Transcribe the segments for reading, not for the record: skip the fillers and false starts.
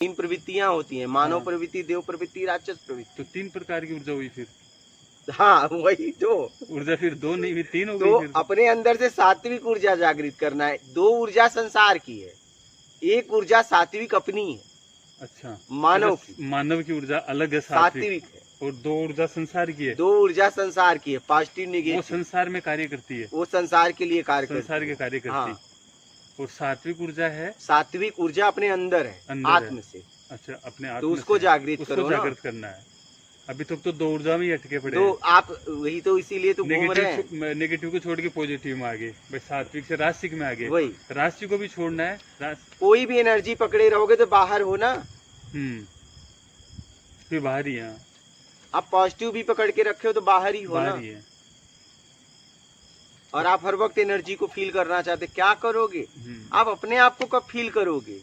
तीन प्रवृत्तियां होती हैं, मानव हाँ। प्रवृत्ति, देव प्रवृत्ति, राक्षस प्रवृत्ति। तो 3 प्रकार की ऊर्जा हुई फिर। हाँ वही तो। ऊर्जा फिर 2 नहीं हुई, 3 हो तो गई फिर तो। अपने अंदर से सात्विक ऊर्जा जागृत करना है। 2 ऊर्जा संसार की है, एक ऊर्जा सात्विक अपनी है, अच्छा, मानव की। मानव की ऊर्जा अलग है, सात्विक है, और 2 ऊर्जा संसार की है। 2 ऊर्जा संसार की है, पॉजिटिव वो नेगेटिव। संसार में कार्य करती है, वो संसार के लिए कार्य करती संसार है। के कार्य करती हाँ। है। और सात्विक ऊर्जा है, सात्विक ऊर्जा अपने अंदर है, अंदर आत्म है। से। अच्छा, अपने आत्मा तो उसको से जागृत उसको करो ना। जागृत करना है। अभी तक तो 2 ऊर्जा में ही अटके पड़े तो हैं। आप वही तो, इसीलिए तो घूम रहे हैं। नेगेटिव को छोड़ के पॉजिटिव में आगे, भाई सात्विक से राजसिक में आगे। वही, राजसिक को भी छोड़ना है। कोई भी एनर्जी पकड़े रहोगे तो बाहर हो ना। फिर बाहर ही है। आप पॉजिटिव भी पकड़ के रखे हो तो बाहर ही हो ना। बाहर ही है। और आप हर वक्त एनर्जी को फील करना चाहते, क्या करोगे? आप अपने आप को कब फील करोगे?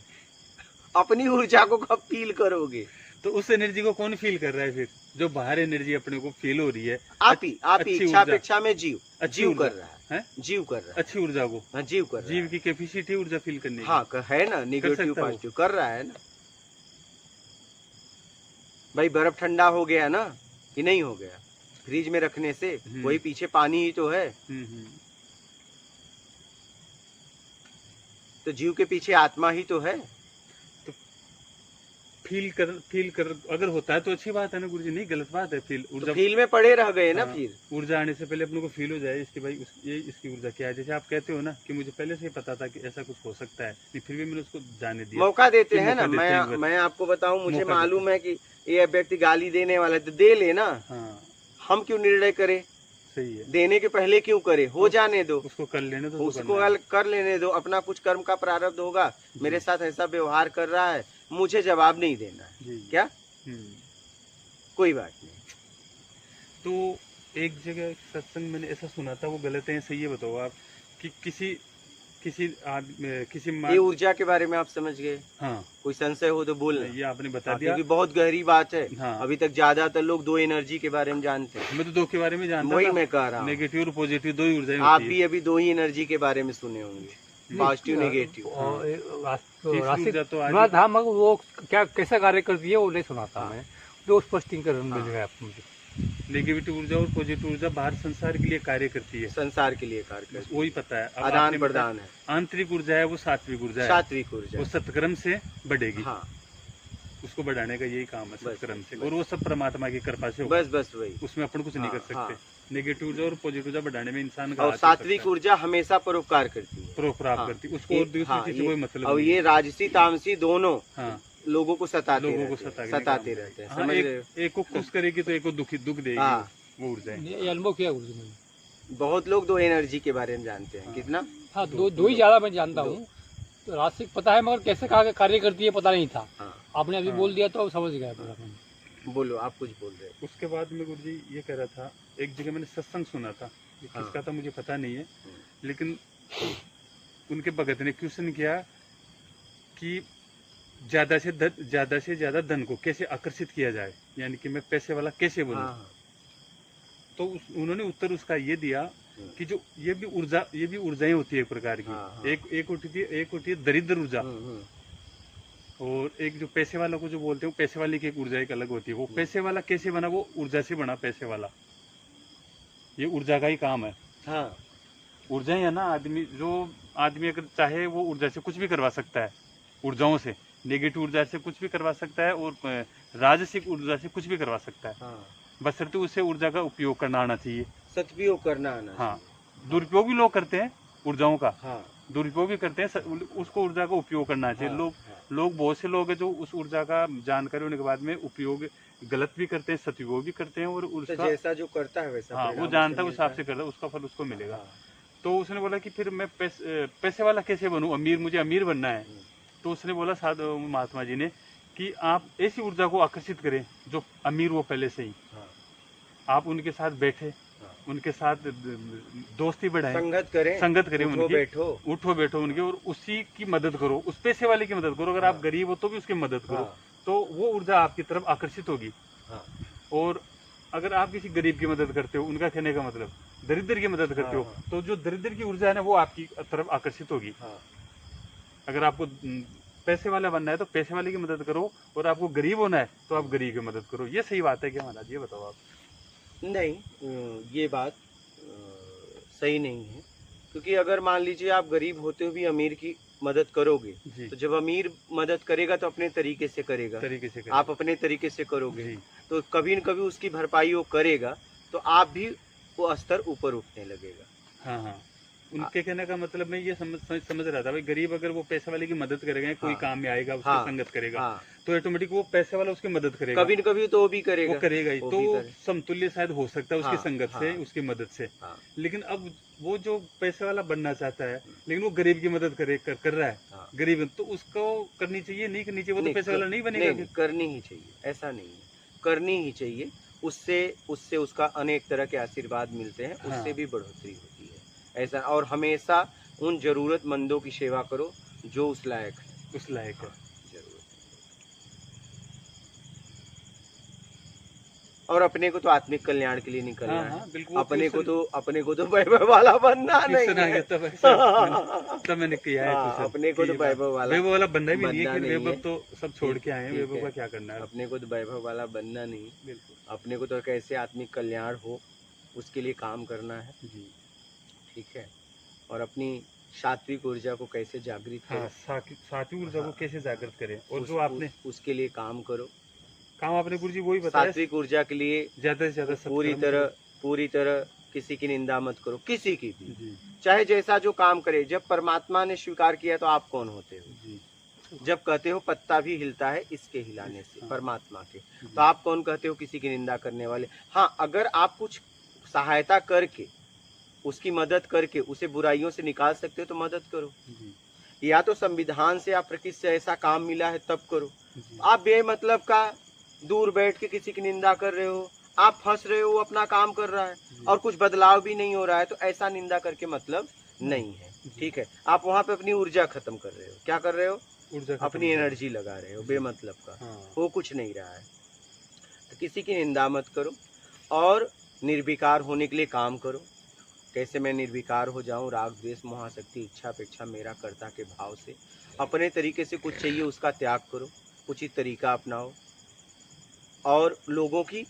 अपनी ऊर्जा को कब फील करोगे? तो उस एनर्जी को कौन फील कर रहा है फिर? जो बाहर एनर्जी अपने को फील हो रही है, आप ही इच्छा अपेक्षा में जीव कर रहा है, जीव कर रहा है अच्छी ऊर्जा को। हाँ, जीव कर रहा है। जीव की कैपेसिटी ऊर्जा फील करने की। हाँ है ना, निगेटिव पॉजिटिव कर रहा है ना। भाई बर्फ ठंडा हो गया ना कि नहीं हो गया? फ्रिज में रखने से वही पीछे पानी ही तो है। तो जीव के पीछे आत्मा ही तो है। तो फील कर अगर होता है तो अच्छी बात है ना गुरुजी, नहीं गलत बात है। फील ऊर्जा, तो फील में पड़े रह गए ना। फिर ऊर्जा आने से पहले अपने को फील हो जाए इसकी भाई ये इसकी ऊर्जा क्या है। जैसे आप कहते हो ना कि मुझे पहले से ही पता था कि ऐसा कुछ हो सकता है, नहीं फिर भी मैंने उसको जाने दिया। मौका देते हैं ना। मैं आपको बताऊं, मुझे मालूम है कि ये व्यक्ति गाली देने वाला है तो दे लेना। हम क्यों निर्णय करें? सही है, देने के पहले क्यों करे? हो जाने दो, उसको कर लेने दो, उसको कर लेने दो। अपना कुछ कर्म का प्रारब्ध होगा, मेरे साथ ऐसा व्यवहार कर रहा है, मुझे जवाब नहीं देना है। क्या? कोई बात नहीं। तो एक जगह सत्संग मैंने ऐसा सुना था, वो गलत है सही है बताओ आप, कि किसी ये ऊर्जा के बारे में आप समझ गए? हाँ। कोई संशय हो तो बोलना। ये आपने बता दिया, क्योंकि बहुत गहरी बात है। हाँ। अभी तक ज्यादातर लोग 2 एनर्जी के बारे में जानते हैं। मैं तो 2 के बारे में जानता था। वही मैं कह रहा हूँ, नेगेटिव और पॉजिटिव 2 ही ऊर्जाएं आप भी अभी 2 ही एनर्जी के बारे में सुने होंगे, पॉजिटिव नेगेटिव। सुना था मगर वो क्या कैसा कार्य करती है वो नहीं सुना था मैं, जो स्पष्टीकरण मिल गया मुझे। नेगेटिव ऊर्जा और पॉजिटिव ऊर्जा बाहर संसार के लिए कार्य करती है, संसार के लिए कार्य करती है, वही पता है। आदान प्रदान है। आंतरिक ऊर्जा है वो सात्विक ऊर्जा है, सात्विक ऊर्जा वो सत्कर्म से बढ़ेगी। हाँ, उसको बढ़ाने का यही काम है सत्कर्म से, और वो सब परमात्मा की कृपा से। बस वही, उसमें अपन कुछ नहीं कर सकते। नेगेटिव ऊर्जा और पॉजिटिव ऊर्जा बढ़ाने में इंसान का। और सात्विक ऊर्जा हमेशा परोपकार करती है, परोपकार करती है, उसको और दूसरी चीज से कोई मतलब। और ये राजसी तामसी दोनों लोगों को सताते रहते हैं। समझ रहे हो? एक को खुश करेगी तो एक को दुख देगी, वो ऊर्जा है। अनुभव किया गुरु जी मैंने। बहुत लोग 2 एनर्जी के बारे में जानते हैं। कितना? हाँ, दो ही ज्यादा मैं जानता हूँ। तो राजसिक पता है मगर कैसे कार्य करती है पता नहीं था। आपने अभी बोल दिया तो समझ गया पूरा। बोलो, आप कुछ बोल रहे। उसके बाद में गुरु जी ये कह रहा था, एक जगह मैंने सत्संग सुना था, किसका था मुझे पता नहीं है, लेकिन उनके भगत ने क्वेश्चन किया कि ज्यादा से ज्यादा धन को कैसे आकर्षित किया जाए, यानी कि मैं पैसे वाला कैसे बनूं। तो उन्होंने उत्तर उसका ये दिया कि जो ये भी ऊर्जाएं होती है एक प्रकार की। एक होती है दरिद्र ऊर्जा, और एक जो पैसे वाला को जो बोलते हैं, पैसे वाले की एक ऊर्जा एक अलग होती है। वो पैसे वाला कैसे बना? वो ऊर्जा से बना पैसे वाला। ये ऊर्जा का ही काम है। हाँ, ऊर्जा है ना। आदमी अगर चाहे वो ऊर्जा से कुछ भी करवा सकता है, ऊर्जाओं से, नेगेटिव ऊर्जा से कुछ भी करवा सकता है, और राजसिक ऊर्जा से कुछ भी करवा सकता है। बशर्ते उसे ऊर्जा का उपयोग करना आना चाहिए, सदुपयोग करना आना। हाँ, दुरुपयोग भी लोग करते हैं ऊर्जाओं का। हाँ, दुरुपयोग भी करते हैं, उसको ऊर्जा का उपयोग करना चाहिए। लोग बहुत से लोग हैं जो उस ऊर्जा का जानकारी होने के बाद में उपयोग गलत भी करते हैं, सदुपयोग भी करते हैं, और उसका जैसा जो करता है वैसा, हाँ, वो जानता है उस हिसाब से करता है, उसका फल उसको मिलेगा। तो उसने बोला कि फिर मैं पैसे वाला कैसे बनूं, अमीर, मुझे अमीर बनना है। तो उसने बोला साधु महात्मा जी ने कि आप ऐसी ऊर्जा को आकर्षित करें जो अमीर हो पहले से ही। आप उनके साथ बैठे, उनके साथ दोस्ती बढ़ाएं, संगत करें उनकी, उठो बैठो उनके, और उसी की मदद करो, उस पैसे वाले की मदद करो। अगर आप गरीब हो तो भी उसकी मदद करो, तो वो ऊर्जा आपकी तरफ आकर्षित होगी। और अगर आप किसी गरीब की मदद करते हो, उनका कहने का मतलब दरिद्र की मदद करते हो, तो जो दरिद्र की ऊर्जा है ना वो आपकी तरफ आकर्षित होगी। अगर आपको पैसे वाला बनना है तो पैसे वाले की मदद करो, और आपको गरीब होना है तो आप गरीब की मदद करो। ये सही बात है क्या महाराज, ये बताओ आप। नहीं, ये बात सही नहीं है, क्योंकि अगर मान लीजिए आप गरीब होते हुए भी अमीर की मदद करोगे, जी। तो जब अमीर मदद करेगा तो अपने तरीके से करेगा, आप अपने तरीके से करोगे, जी। तो कभी न कभी उसकी भरपाई वो करेगा, तो आप भी वो स्तर ऊपर उठने लगेगा। हाँ हाँ, उनके कहने का मतलब मैं ये समझ रहा था भाई, गरीब अगर वो पैसे वाले की मदद करेगा, कोई हाँ। काम में आएगा, उसकी हाँ। संगत करेगा, हाँ, तो ऑटोमेटिक वो पैसे वाला उसकी मदद करेगा, कभी न कभी तो वो भी करेगा, वो करेगा ही, वो तो भी करे। समतुल्य शायद हो सकता है उसकी हाँ, संगत से, हाँ। उसकी मदद से। हाँ, लेकिन अब वो जो पैसे वाला बनना चाहता है, लेकिन वो गरीब की मदद कर रहा है, हाँ। गरीब, तो उसको करनी चाहिए नहीं करनी चाहिए, वो तो पैसे वाला नहीं बनेगा। नहीं, करनी ही चाहिए, ऐसा नहीं है, करनी ही चाहिए। उससे उसका अनेक तरह के आशीर्वाद मिलते हैं, हाँ। उससे भी बढ़ोतरी होती है ऐसा। और हमेशा उन जरूरतमंदों की सेवा करो जो उस लायक है, उस लायक है। जरूरत। और अपने को तो आत्मिक कल्याण के लिए निकलना हाँ, है। हाँ, बिल्कुल। अपने को तो वैभव वाला बनना नहीं है। तब मैंने किया है हाँ, अपने को तो वैभव वाला बनना भी नहीं है, बनना नहीं वैभव है। तो सब छोड़ के आए हैं, ठीक वैभव है। का क्या करना है। अपने को तो वैभव वाला बनना नहीं, बिल्कुल अपने को तो कैसे आत्मिक कल्याण हो उसके लिए काम करना है, जी। ठीक है। और अपनी सात्विक ऊर्जा को कैसे जागृत हाँ, करें, सात्विक ऊर्जा को कैसे जागृत करें, और जो आपने उसके लिए काम करो। काम आपने गुरु जी वही बताया, सात्विक ऊर्जा के लिए ज्यादा से ज्यादा पूरी तरह किसी की निंदा मत करो, किसी की भी, जी चाहे जैसा जो काम करे। जब परमात्मा ने स्वीकार किया तो आप कौन होते हो? जी। जब कहते हो पत्ता भी हिलता है इसके हिलाने से, हाँ। परमात्मा के, तो आप कौन कहते हो किसी की निंदा करने वाले? हाँ, अगर आप कुछ सहायता करके, उसकी मदद करके उसे बुराइयों से निकाल सकते हो तो मदद करो। जी या तो संविधान से या प्रकृति से ऐसा काम मिला है तब करो। जी। आप बेमतलब का दूर बैठ के किसी की निंदा कर रहे हो, आप फंस रहे हो, वो अपना काम कर रहा है और कुछ बदलाव भी नहीं हो रहा है, तो ऐसा निंदा करके मतलब नहीं है, ठीक है। आप वहाँ पे अपनी ऊर्जा खत्म कर रहे हो। क्या कर रहे हो? ऊर्जा अपनी एनर्जी लगा रहे हो बेमतलब का। हाँ। हो कुछ नहीं रहा है। तो किसी की निंदा मत करो और निर्विकार होने के लिए काम करो। कैसे मैं निर्विकार हो जाऊं? राग द्वेष मोह आसक्ति इच्छा अपेक्षा मेरा कर्ता के भाव से अपने तरीके से कुछ चाहिए उसका त्याग करो, उचित तरीका अपनाओ और लोगों की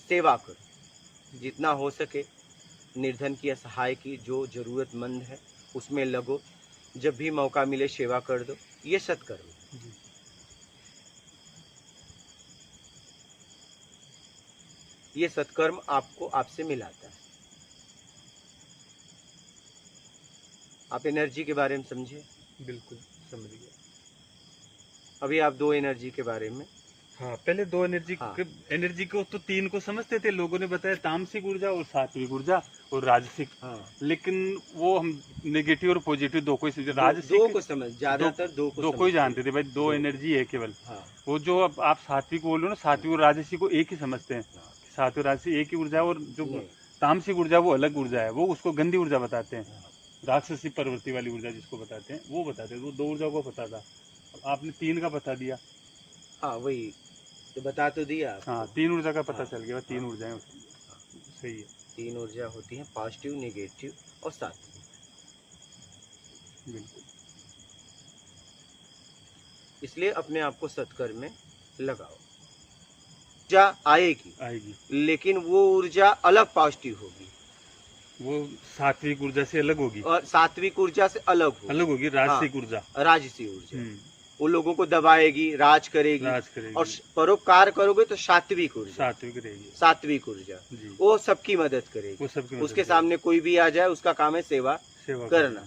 सेवा करो। जितना हो सके निर्धन की, असहाय की, जो जरूरतमंद है उसमें लगो। जब भी मौका मिले सेवा कर दो। ये सत्कर्म है। ये सत्कर्म आपको आपसे मिलाता है। आप एनर्जी के बारे में समझे? बिल्कुल समझ गया। अभी आप दो एनर्जी के बारे में, हाँ, पहले दो एनर्जी हाँ। एनर्जी को तो तीन को समझते थे, लोगों ने बताया तामसिक ऊर्जा और सात्विक ऊर्जा और राजसिक। हाँ। लेकिन वो हम नेगेटिव और पॉजिटिव दो को ही राजसिक दो को समझ, ज्यादातर दो को ही जानते थे भाई, दो एनर्जी है केवल। हाँ। वो जो अब आप सात्विक बोल रहे हो ना, सात्विक और राजसिक को एक ही समझते हैं। सात्विक राजसिक एक ही ऊर्जा है, और जो तामसिक ऊर्जा वो अलग ऊर्जा है, वो उसको गंदी ऊर्जा बताते हैं। राक्षसी प्रवृत्ति वाली ऊर्जा जिसको बताते हैं वो बताते हैं। वो दो ऊर्जा को पता था, आपने तीन का बता दिया। हाँ, वही तो बता तो दिया। हाँ, तीन ऊर्जा का पता हाँ। चल गया। तीन ऊर्जाएं सही है। तीन ऊर्जा होती है, पॉजिटिव, नेगेटिव और सात्विक। बिल्कुल। इसलिए अपने आप को सत्कर्म में लगाओ। ऊर्जा आएगी, लेकिन वो ऊर्जा अलग पॉजिटिव होगी, वो सात्विक ऊर्जा से अलग होगी, और सात्विक ऊर्जा से अलग होगी। राजसिक ऊर्जा, राजसी ऊर्जा वो लोगों को दबाएगी, राज करेगी। और परोपकार करोगे तो सात्विक ऊर्जा, सात्विक ऊर्जा वो सबकी मदद करेगी। उसके सामने कोई भी आ जाए उसका काम है सेवा करना।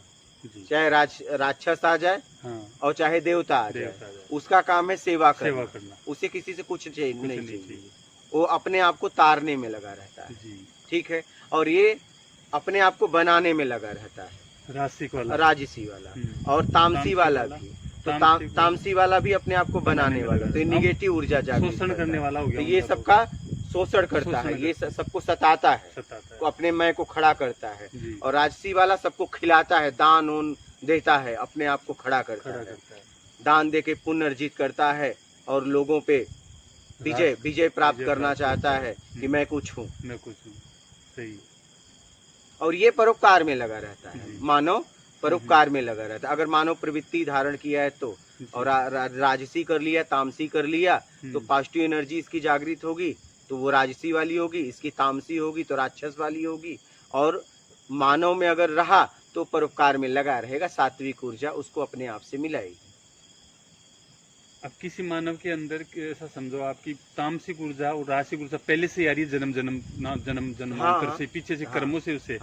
चाहे राक्षस आ जाए और चाहे देवता आ जाए, उसका काम है सेवा करना। उसे किसी से कुछ नहीं चाहिए। वो अपने आप को तारने में लगा रहता है, ठीक है। और ये अपने आप को बनाने में लगा रहता है, राजसी वाला और तामसी वाला भी। तो तामसी वाला भी अपने आप को बनाने वाला, तो ये निगेटिव ऊर्जा जागृत शोषण करने वाला हो गया। तो ये सबका शोषण करता है, ये सबको सताता है, तो अपने मैं को खड़ा करता है। और राजसी वाला सबको खिलाता है, दान उन देता है, अपने आप को खड़ा करता है, दान दे के पुण्य अर्जित करता है और लोगों पे विजय प्राप्त करना चाहता है कि मैं कुछ हूँ। सही। और ये परोपकार में लगा रहता है, मानव परोपकार में लगा रहता है। अगर मानव प्रवृत्ति धारण किया है तो और राजसी कर लिया, तामसी कर लिया तो पॉजिटिव एनर्जी इसकी जागृत होगी तो वो राजसी वाली होगी, इसकी तामसी होगी तो राक्षस वाली होगी। और मानव में अगर रहा तो परोपकार में लगा रहेगा, सात्विक ऊर्जा उसको अपने आप से मिलाएगी। अब किसी मानव के अंदर ऐसा समझो आपकी तामसिक ऊर्जा और रासिक ऊर्जा पहले से आ रही है, जन्मांतर से, पीछे से कर्मों से उसे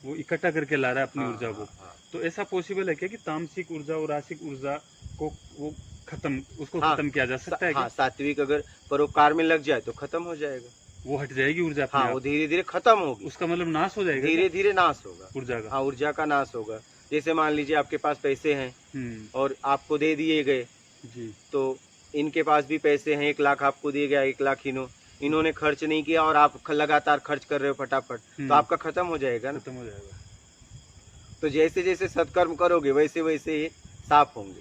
वो इकट्ठा करके ला रहा है अपनी ऊर्जा को। तो ऐसा पॉसिबल है क्या कि तामसिक ऊर्जा और रासिक ऊर्जा को वो खत्म किया जा सकता है? सात्विक अगर परोपकार में लग जाए तो खत्म हो जाएगा, वो हट जाएगी ऊर्जा। वो धीरे धीरे खत्म होगी, उसका मतलब नाश हो जाएगा, धीरे धीरे नाश होगा ऊर्जा का। ऊर्जा का नाश होगा। जैसे मान लीजिए आपके पास पैसे हैं और आपको दे दिए गए जी, तो इनके पास भी पैसे हैं, 1 लाख आपको दिए गया, 1 लाख इन्होंने खर्च नहीं किया और आप लगातार खर्च कर रहे हो फटाफट, तो आपका खत्म हो जाएगा ना। खत्म हो जाएगा। तो जैसे जैसे सत्कर्म करोगे वैसे वैसे ही साफ होंगे,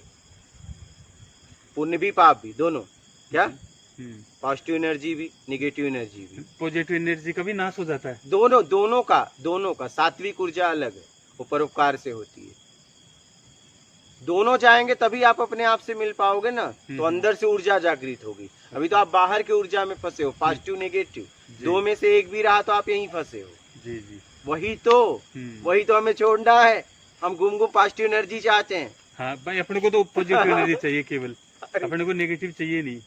पुण्य भी पाप भी दोनों। क्या पॉजिटिव एनर्जी भी, निगेटिव एनर्जी भी। पॉजिटिव एनर्जी का भी नाश हो जाता है। दोनों का। सात्विक ऊर्जा अलग है, वो परोपकार से होती है। दोनों जाएंगे तभी आप अपने आप से मिल पाओगे ना, तो अंदर से ऊर्जा जागृत होगी। अभी तो आप बाहर की ऊर्जा में फंसे हो, पॉजिटिव नेगेटिव, दो में से एक भी रहा तो आप यहीं फंसे हो। जी जी, वही तो हमें छोड़ना है। हम घूम पॉजिटिव एनर्जी चाहते हैं। हाँ भाई, अपने को तो पॉजिटिव एनर्जी चाहिए केवल, अपने को नेगेटिव चाहिए नहीं।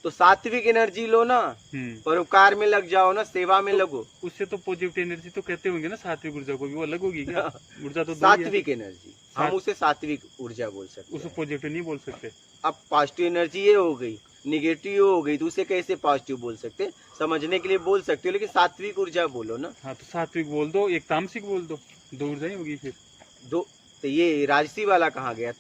तो सात्विक एनर्जी लो ना, परोपकार में लग जाओ ना, सेवा में लगो। उससे तो पॉजिटिव एनर्जी तो कहते होंगे ना सात्विक ऊर्जा को भी, वो अलग होगी क्या? ऊर्जा तो सात्विक एनर्जी, हम उसे सात्विक ऊर्जा बोल सकते हैं, उसे पॉजिटिव नहीं बोल सकते। अब पॉजिटिव एनर्जी ये हो गई, निगेटिव हो गई, तो उसे कैसे पॉजिटिव बोल सकते? समझने के लिए बोल सकते हो, लेकिन सात्विक ऊर्जा बोलो ना। हाँ, तो सात्विक बोल दो, एक तामसिक बोल दो, 2 ऊर्जा ही होगी फिर। तो ये राजसी वाला कहाँ गया?